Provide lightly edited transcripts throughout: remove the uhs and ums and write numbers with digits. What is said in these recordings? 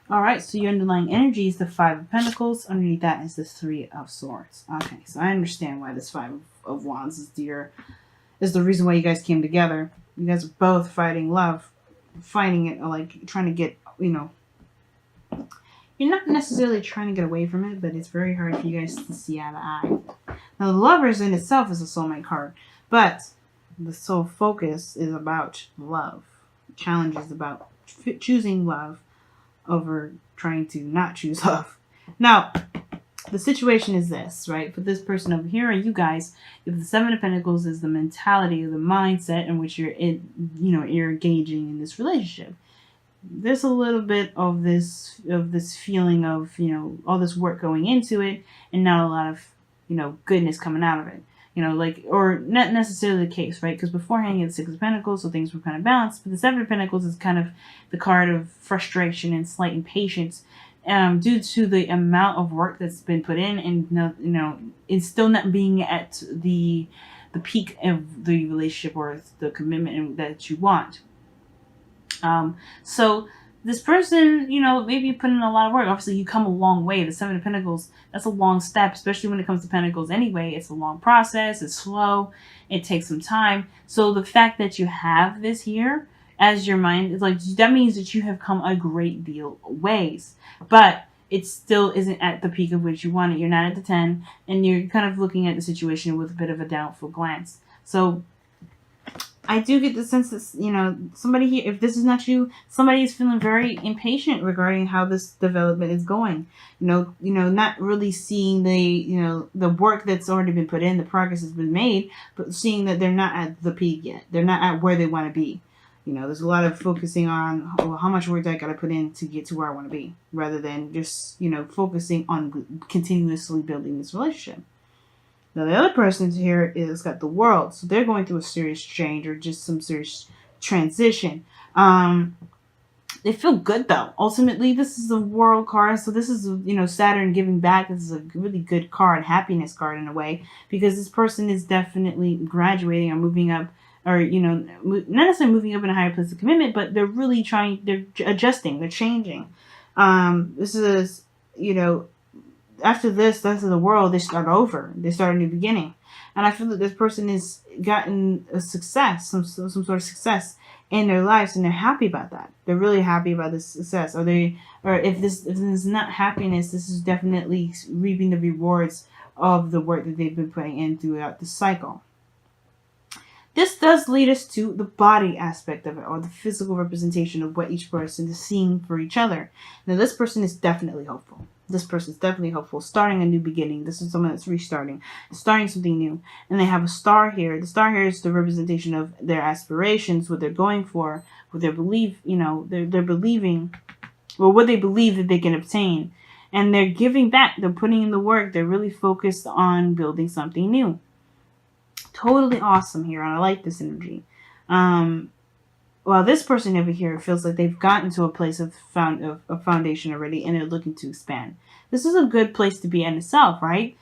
All right, so your underlying energy is the Five of Pentacles. Underneath that is the Three of Swords. Okay, so I understand why this Five of Wands is the reason why you guys came together. You guys are both fighting love, fighting it, like trying to get, you're not necessarily trying to get away from it, but it's very hard for you guys to see eye to eye. Now, the Lovers in itself is a soulmate card, but the sole focus is about love. Challenge is about choosing love over trying to not choose love. Now, the situation is this, right? For this person over here, and you guys, if the Seven of Pentacles is the mentality, the mindset in which you're engaging in this relationship. There's a little bit of this feeling of all this work going into it, and not a lot of goodness coming out of it. Like, or not necessarily the case, right? Because beforehand you had the Six of Pentacles, so things were kind of balanced. But the Seven of Pentacles is kind of the card of frustration and slight impatience, due to the amount of work that's been put in, and it's still not being at the peak of the relationship or the commitment that you want. So this person, maybe put in a lot of work. Obviously, you come a long way. The Seven of Pentacles, that's a long step, especially when it comes to Pentacles anyway. It's a long process. It's slow. It takes some time. So the fact that you have this here as your mind is like, that means that you have come a great deal ways. But it still isn't at the peak of which you want it. You're not at the 10, and you're kind of looking at the situation with a bit of a doubtful glance. So I do get the sense that, somebody here, if this is not you, somebody is feeling very impatient regarding how this development is going. Not really seeing the work that's already been put in, the progress has been made, but seeing that they're not at the peak yet. They're not at where they want to be. There's a lot of focusing on, how much work I got to put in to get to where I want to be, rather than just, focusing on continuously building this relationship. Now, the other person here is got the World, so they're going through a serious change or just some serious transition. They feel good though. Ultimately, this is a World card, so this is Saturn giving back. This is a really good card, happiness card in a way, because this person is definitely graduating or moving up, or not necessarily moving up in a higher place of commitment, but they're really trying. They're adjusting. They're changing. This is after this, that's the World, they start over. They start a new beginning. And I feel that this person has gotten a success, some sort of success in their lives, and they're happy about that. They're really happy about this success. Or if this is not happiness, this is definitely reaping the rewards of the work that they've been putting in throughout the cycle. This does lead us to the body aspect of it, or the physical representation of what each person is seeing for each other. Now, this person is definitely hopeful. This person is definitely hopeful, starting a new beginning. This is someone that's restarting, starting something new. And they have a star here. The star here is the representation of their aspirations, what they're going for, what they believe, they're believing, or what they believe that they can obtain. And they're giving back. They're putting in the work. They're really focused on building something new. Totally awesome here. I like this energy. Well, this person over here feels like they've gotten to a place of foundation already, and they're looking to expand. This is a good place to be in itself, right?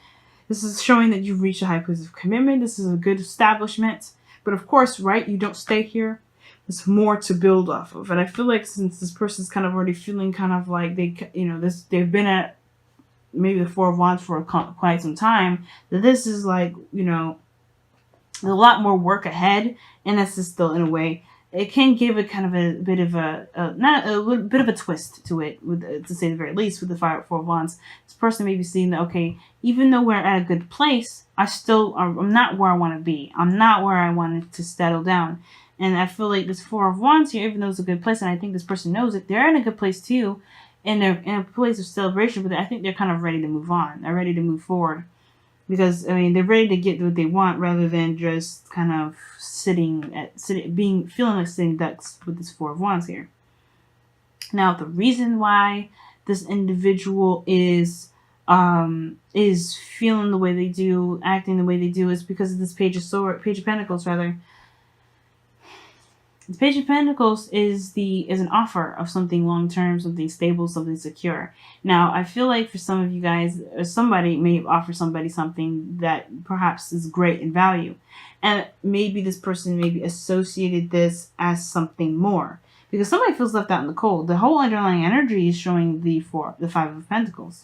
This is showing that you've reached a high place of commitment. This is a good establishment. But of course, right, you don't stay here. There's more to build off of. And I feel like since this person's kind of already feeling kind of like they've been at maybe the Four of Wands for quite some time, that this is like, a lot more work ahead, and that's just still in a way. It can give a kind of a bit of a bit of a twist to it, to say the very least, with the Four of Wands. This person may be seeing that, okay, even though we're at a good place, I'm not where I want to be. I'm not where I wanted to settle down. And I feel like this Four of Wands here, even though it's a good place, and I think this person knows it, they're in a good place too, and they're in a place of celebration, but I think they're kind of ready to move on. They're ready to move forward. Because, they're ready to get what they want, rather than just kind of feeling like sitting ducks with this Four of Wands here. Now, the reason why this individual is feeling the way they do, acting the way they do, is because of this Page of Pentacles, rather. The Page of Pentacles is an offer of something long-term, something stable, something secure. Now, I feel like for some of you guys, somebody may offer somebody something that perhaps is great in value. And maybe this person maybe associated this as something more. because somebody feels left out in the cold. The whole underlying energy is showing the Five of Pentacles.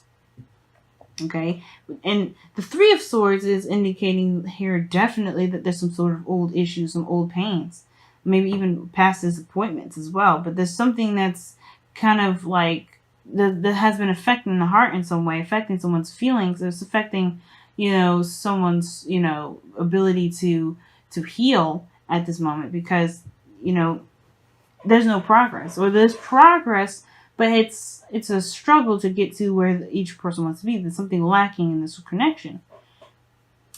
Okay, and the Three of Swords is indicating here definitely that there's some sort of old issues, some old pains, maybe even past disappointments as well. But there's something that's kind of like that has been affecting the heart in some way, affecting someone's feelings. It's affecting, someone's, ability to heal at this moment, because, there's no progress, or there's progress, but it's a struggle to get to where each person wants to be. There's something lacking in this connection.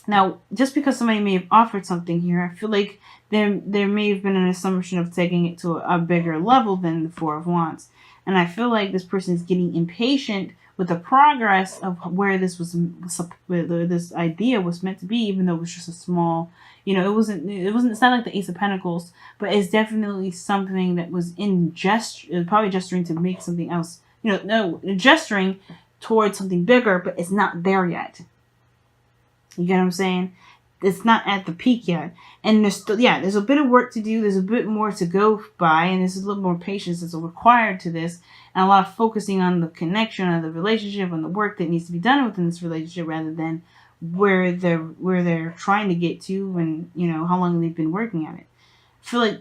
Now, just because somebody may have offered something here, I feel like there may have been an assumption of taking it to a bigger level than the Four of Wands. And I feel like this person is getting impatient with the progress of where this idea was meant to be, even though it was just a small, it's not like the Ace of Pentacles, but it's definitely something that was probably gesturing to make something else, gesturing towards something bigger, but it's not there yet. You get what I'm saying? It's not at the peak yet. And there's a bit of work to do. There's a bit more to go by. And there's a little more patience that's required to this. And a lot of focusing on the connection, on the relationship, on the work that needs to be done within this relationship, rather than where they're trying to get to, and, how long they've been working at it. I feel like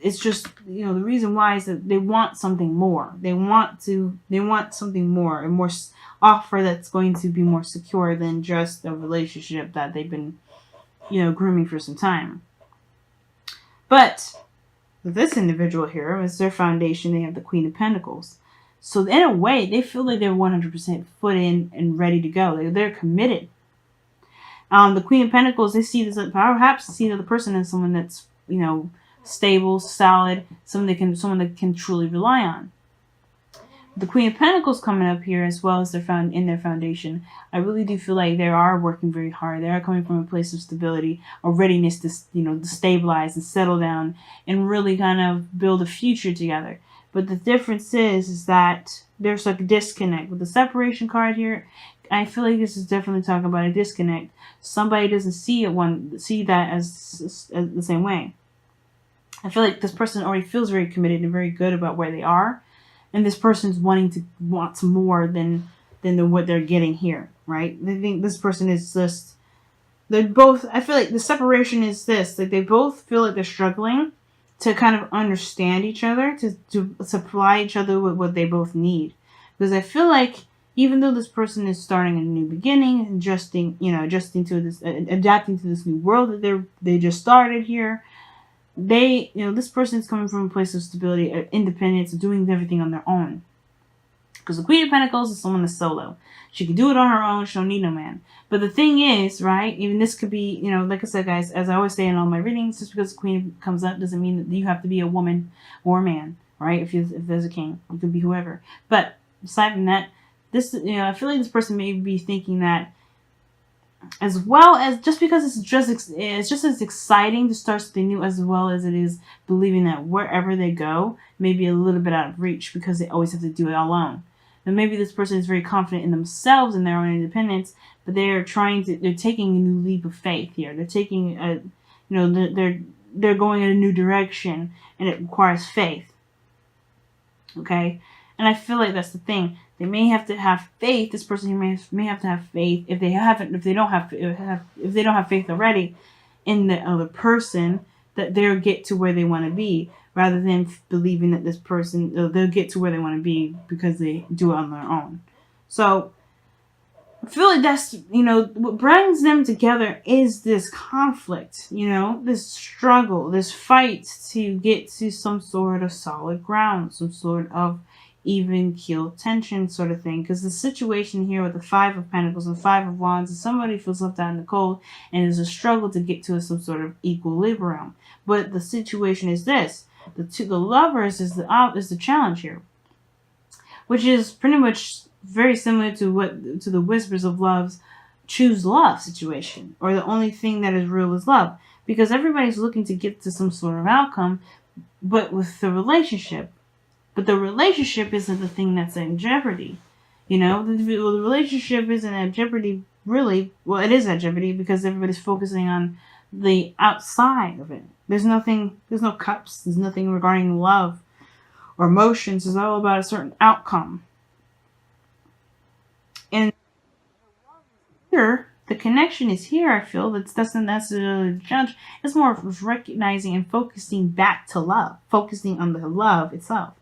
it's just, the reason why is that they want something more. They want something more, a more offer that's going to be more secure than just a relationship that they've been, grooming for some time. But this individual here, as their foundation, they have the Queen of Pentacles. So in a way, they feel like they're 100% foot in and ready to go. They're committed. The Queen of Pentacles, they see this, perhaps see the person as someone that's, stable, solid, someone that can truly rely on. The Queen of Pentacles coming up here, as well as their foundation, I really do feel like they are working very hard. They are coming from a place of stability, a readiness to, to stabilize and settle down and really kind of build a future together. But the difference is that there's like a disconnect. With the separation card here, I feel like this is definitely talking about a disconnect. Somebody doesn't see that as the same way. I feel like this person already feels very committed and very good about where they are. And this person's wants more than what they're getting here, right? They think this person is just, they're both, I feel like the separation is this, like they both feel like they're struggling to kind of understand each other, to supply each other with what they both need. Because I feel like even though this person is starting a new beginning, adapting to this new world that they just started here, this person is coming from a place of stability, independence, doing everything on their own. Because the Queen of Pentacles is someone that's solo. She can do it on her own. She don't need no man. But the thing is, right, even this could be, like I said, guys, as I always say in all my readings, just because the Queen comes up doesn't mean that you have to be a woman or a man, right? If there's a king, you can be whoever. But aside from that, this, I feel like this person may be thinking that, as well as just because it's just as exciting to start something new, as well as it is believing that wherever they go may be a little bit out of reach because they always have to do it alone. And maybe this person is very confident in themselves and their own independence, but they're taking a new leap of faith here. They're taking they're going in a new direction, and it requires faith. Okay, and I feel like that's the thing. They may have to have faith. This person here may have to have faith if they don't have faith already in the other person, that they'll get to where they want to be, rather than believing that this person they'll get to where they want to be because they do it on their own. So I feel like that's what brings them together is this conflict, this struggle, this fight to get to some sort of solid ground, some sort of even keel tension sort of thing. Because the situation here with the Five of Pentacles and Five of Wands is somebody feels left out in the cold and there's a struggle to get to some sort of equilibrium. But the situation is this: the Lovers is the challenge here, which is pretty much very similar to the Whispers of Love's choose love situation, or the only thing that is real is love, because everybody's looking to get to some sort of outcome, but with the relationship. But the relationship isn't the thing that's in jeopardy. The relationship isn't at jeopardy, really. Well, it is at jeopardy because everybody's focusing on the outside of it. There's no cups. There's nothing regarding love. or emotions is all about a certain outcome. And here, the connection is here, I feel. That doesn't necessarily judge. It's more of recognizing and focusing back to love. Focusing on the love itself.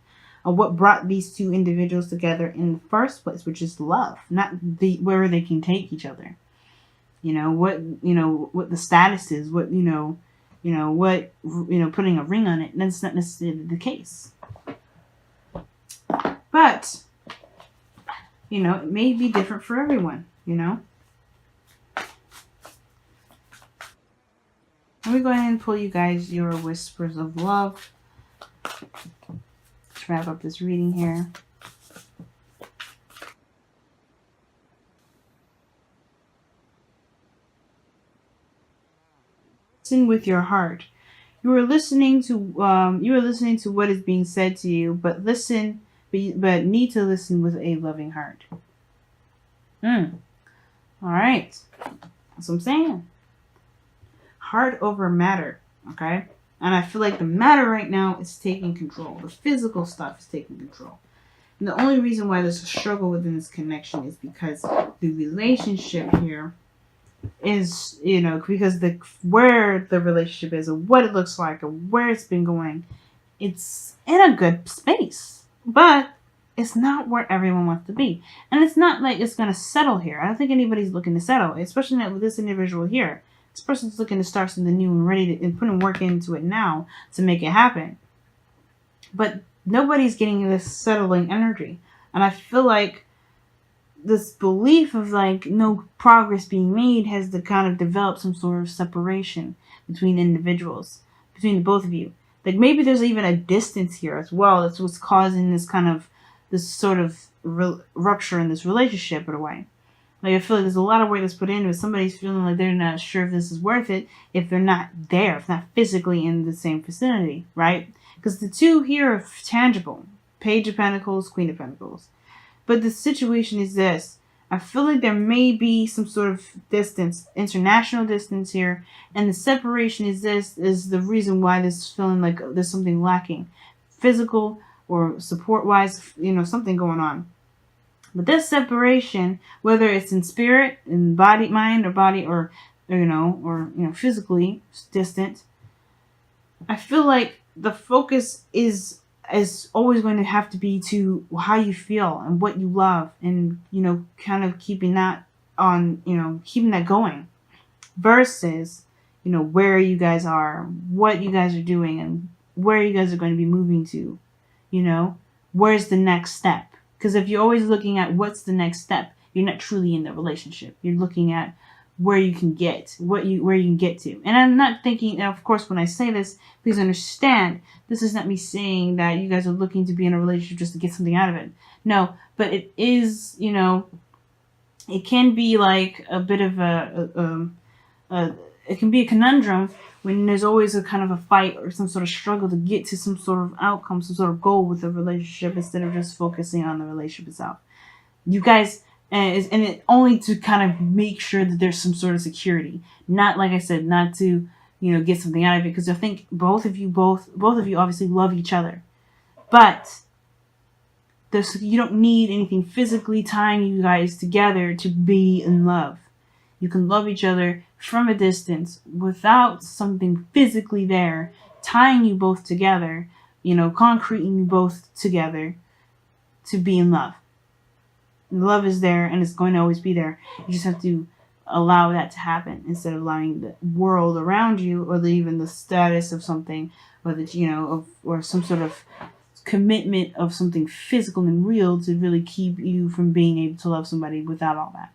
On what brought these two individuals together in the first place, which is love. Not the where they can take each other. What the status is, what putting a ring on it. That's not necessarily the case. But, it may be different for everyone, Let me go ahead and pull you guys your whispers of love. Let's wrap up this reading here. Listen with your heart. You are listening to what is being said to you, but need to listen with a loving heart. All right. That's what I'm saying. Heart over matter. Okay? And I feel like the matter right now is taking control. The physical stuff is taking control. And the only reason why there's a struggle within this connection is because the relationship here is, because where the relationship is, or what it looks like, or where it's been going, it's in a good space. But it's not where everyone wants to be. And it's not like it's going to settle here. I don't think anybody's looking to settle, especially not with this individual here. This person's looking to start something new and ready to and putting work into it now to make it happen. But nobody's getting this settling energy. And I feel like this belief of no progress being made has to kind of develop some sort of separation between individuals, between the both of you. Like maybe there's even a distance here as well. That's what's causing this sort of rupture in this relationship in a way. Like I feel like there's a lot of work that's put into it. Somebody's feeling like they're not sure if this is worth it if they're not there, if not physically in the same vicinity, right? Because the two here are tangible. Page of Pentacles, Queen of Pentacles. But the situation is this. I feel like there may be some sort of distance, international distance here. And the separation is the reason why this is feeling like there's something lacking. Physical or support-wise, something going on. But this separation, whether it's in spirit, in body, mind, or body, or physically distant, I feel like the focus is always going to have to be to how you feel and what you love, and kind of keeping that going, versus where you guys are, what you guys are doing, and where you guys are going to be moving to. Where's the next step? Because if you're always looking at what's the next step, you're not truly in the relationship. You're looking at where you can get, where you can get to. And I'm not thinking, and of course, when I say this, please understand, this is not me saying that you guys are looking to be in a relationship just to get something out of it. No, but it is, it can be like a bit of it can be a conundrum when there's always a kind of a fight or some sort of struggle to get to some sort of outcome, some sort of goal with the relationship instead of just focusing on the relationship itself. You guys, and it only to kind of make sure that there's some sort of security. Not, like I said, not to, get something out of it, because I think both of you obviously love each other. But you don't need anything physically tying you guys together to be in love. You can love each other from a distance without something physically there tying you both together, concreting you both together to be in love. Love is there and it's going to always be there. You just have to allow that to happen instead of allowing the world around you or even the status of something, or or some sort of commitment of something physical and real to really keep you from being able to love somebody without all that.